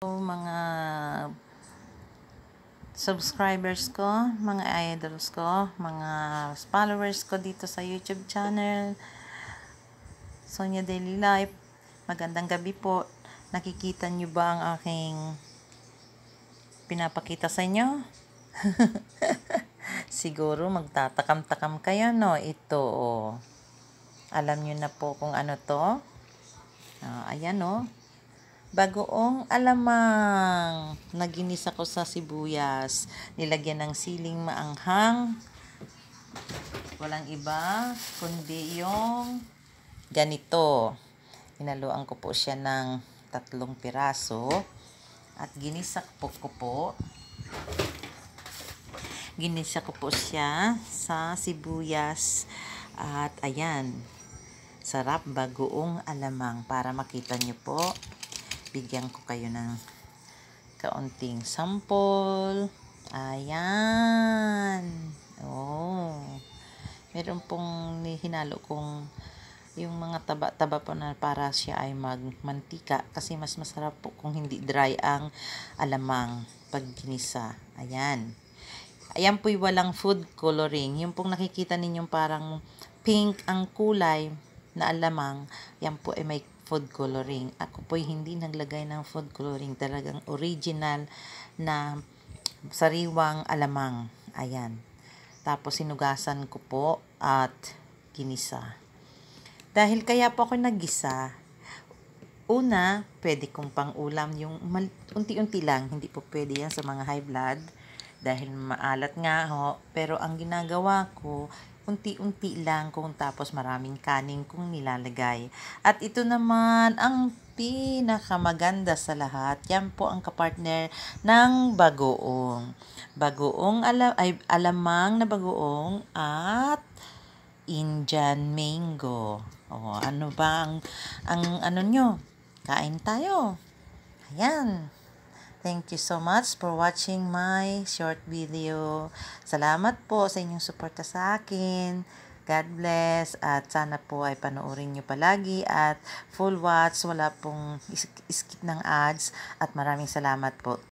Mga subscribers ko, mga idols ko, mga followers ko dito sa YouTube channel, Sonia Daily Life. Magandang gabi po. Nakikita nyo ba ang aking pinapakita sa inyo? Siguro magtatakam-takam kayo, no? Ito, oh. Alam nyo na po kung ano to? Ayan, oh. Bagoong alamang. Naginis ako sa sibuyas. Nilagyan ng siling maanghang. Walang iba, kundi yung ganito. Hinaluan ko po siya ng 3 piraso. At ginisa ko po. Ginisa ko po siya sa sibuyas. At ayan. Sarap bagoong alamang. Para makita nyo po. Bigyan ko kayo ng kaunting sample. Ayan. Oh. Meron pong hinalo kong yung mga taba-taba po na para siya ay magmantika. Kasi mas masarap po kung hindi dry ang alamang pag ginisa. Ayan. Ayan po'y walang food coloring. Yung pong nakikita ninyong parang pink ang kulay na alamang, yan po ay may food coloring. Ako po'y hindi naglagay ng food coloring. Talagang original na sariwang alamang. Ayan. Tapos sinugasan ko po at ginisa. Dahil kaya po ako naggisa, una, pwede kong pang-ulam yung unti-unti lang. Hindi po pwede yan sa mga high blood. Dahil maalat nga ho. Pero ang ginagawa ko, unti-unti lang kung tapos maraming kanin kong nilalagay. At ito naman ang pinakamaganda sa lahat. Yan po ang kapartner ng bagoong. Bagoong alamang na bagoong at Indian mango. O, ano ba ang ano nyo? Kain tayo. Ayan. Thank you so much for watching my short video. Salamat po sa inyong suporta sa akin. God bless. At sana po ay panoorin nyo palagi at full watch. Wala pong skip ng ads. At maraming salamat po.